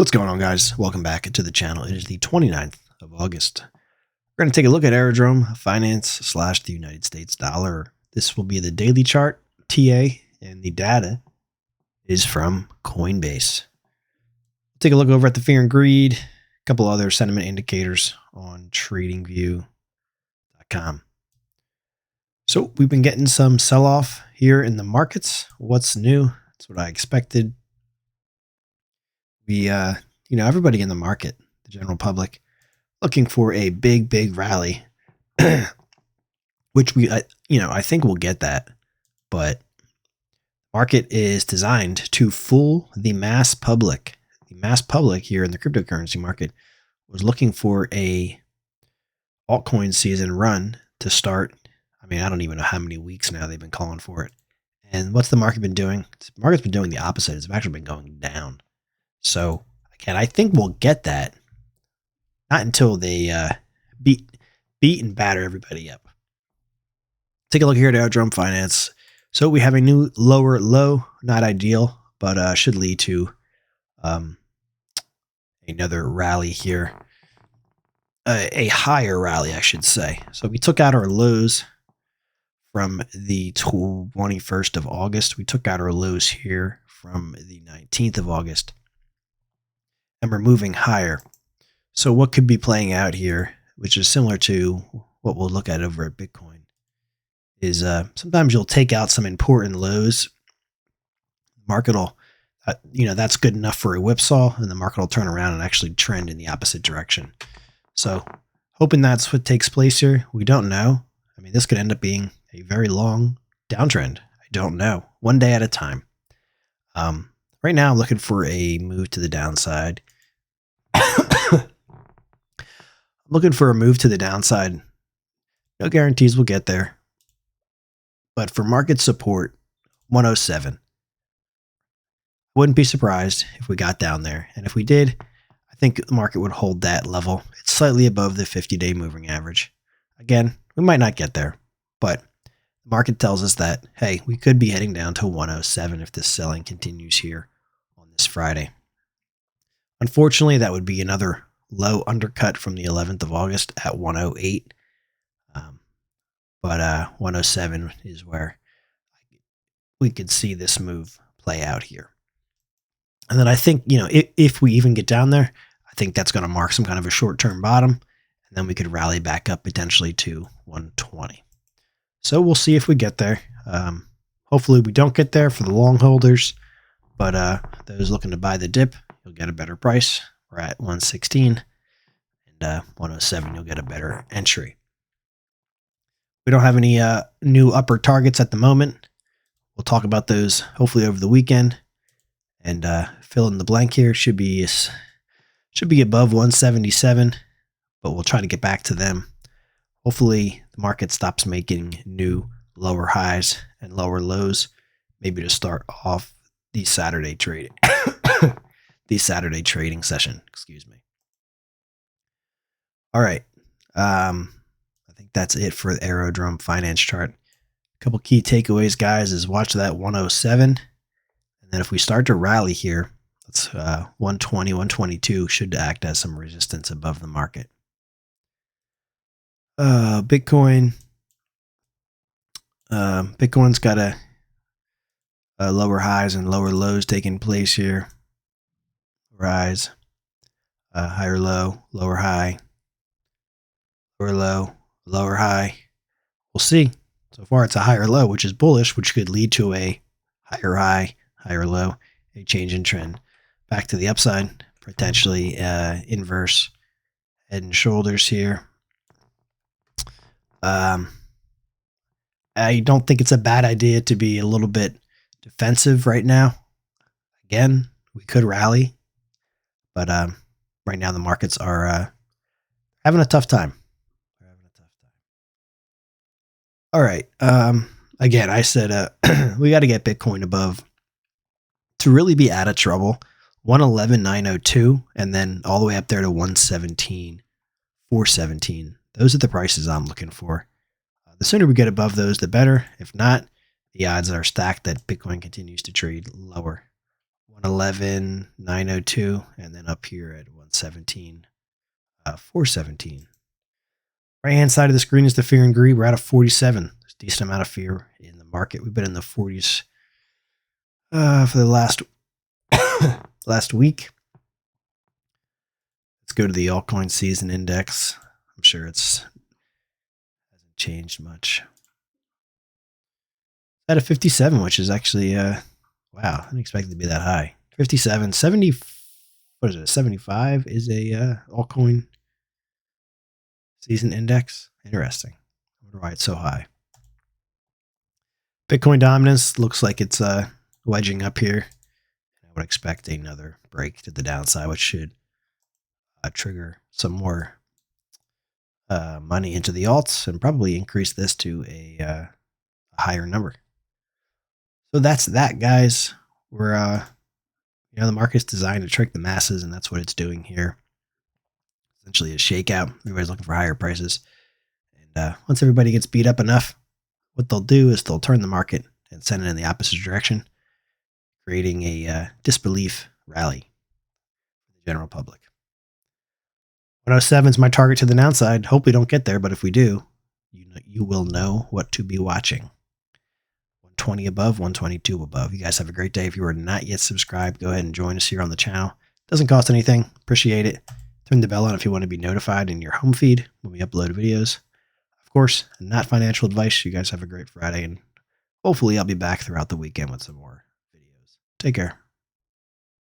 What's going on, guys? Welcome back to the channel. It is the 29th of August. We're going to take a look at Aerodrome Finance / the United States dollar. This will be the daily chart, TA, and the data is from Coinbase. Take a look over at the fear and greed, a couple other sentiment indicators on tradingview.com. So we've been getting some sell-off here in the markets. What's new? That's what I expected. Everybody in the market, the general public, looking for a big rally, which I think we'll get that, but market is designed to fool the mass public. The mass public here in the cryptocurrency market was looking for a altcoin season run to start. I mean, I don't even know how many weeks now they've been calling for it. And what's the market been doing? The market's been doing the opposite. It's actually been going down. So again, I think we'll get that. Not until they beat and batter everybody up. Take a look here at Aerodrome Finance. So we have a new lower low, not ideal, but should lead to another rally here. A higher rally, I should say. So we took out our lows from the 21st of August. We took out our lows here from the 19th of August. And we're moving higher. So what could be playing out here, which is similar to what we'll look at over at Bitcoin, is sometimes you'll take out some important lows. Market will, that's good enough for a whipsaw, and the market will turn around and actually trend in the opposite direction. So hoping that's what takes place here. We don't know. I mean, this could end up being a very long downtrend. I don't know. One day at a time. Right now, I'm looking for a move to the downside. I'm looking for a move to the downside. No guarantees we'll get there. But for market support, 107. Wouldn't be surprised if we got down there. And if we did, I think the market would hold that level. It's slightly above the 50-day moving average. Again, we might not get there, but the market tells us that, hey, we could be heading down to 107 if this selling continues here on this Friday. Unfortunately, that would be another low undercut from the 11th of August at 108. But 107 is where we could see this move play out here. And then I think, if we even get down there, I think that's going to mark some kind of a short-term bottom. And then we could rally back up potentially to 120. So we'll see if we get there. Hopefully we don't get there for the long holders. But those looking to buy the dip, you'll get a better price. We're at 116. And 107, you'll get a better entry. We don't have any new upper targets at the moment. We'll talk about those hopefully over the weekend. And fill in the blank here. Should be above 177, but we'll try to get back to them. Hopefully the market stops making new lower highs and lower lows, maybe to start off the Saturday trading. The Saturday trading session, excuse me. All right. I think that's it for the Aerodrome Finance chart. A couple key takeaways, guys, is watch that 107. And then if we start to rally here, that's 120, 122 should act as some resistance above the market. Bitcoin's got a lower highs and lower lows taking place here. Rise, higher low, lower high, lower low, lower high. We'll see. So far it's a higher low, which is bullish, which could lead to a higher high, higher low, a change in trend. Back to the upside, potentially inverse head and shoulders here. I don't think it's a bad idea to be a little bit defensive right now. Again, we could rally, but right now the markets are having a tough time. All right. Again, I said we got to get Bitcoin above to really be out of trouble. 111,902 and then all the way up there to 117,417. Those are the prices I'm looking for. The sooner we get above those, the better. If not, the odds are stacked that Bitcoin continues to trade lower. 111, 902, and then up here at 117, 417. Right hand side of the screen is the fear and greed. We're at a 47. There's a decent amount of fear in the market. We've been in the 40s for the last week. Let's go to the altcoin season index. I'm sure it's hasn't changed much. At a 57, which is actually wow, I didn't expect it to be that high. 57, 70. What is it? 75 is a altcoin season index. Interesting. I wonder why it's so high. Bitcoin dominance looks like it's wedging up here. I would expect another break to the downside, which should trigger some more money into the alts and probably increase this to a higher number. So that's that, guys. We're the market's designed to trick the masses, and that's what it's doing here. Essentially a shakeout. Everybody's looking for higher prices. And once everybody gets beat up enough, what they'll do is they'll turn the market and send it in the opposite direction, creating a disbelief rally for the general public. 107 is my target to the downside. Hope we don't get there, but if we do, you will know what to be watching. 120 above, 122 above. You guys have a great day. If you are not yet subscribed, go ahead and join us here on the channel. Doesn't cost anything. Appreciate it. Turn the bell on if you want to be notified in your home feed when we upload videos. Of course, not financial advice. You guys have a great Friday, and hopefully I'll be back throughout the weekend with some more videos. Take care.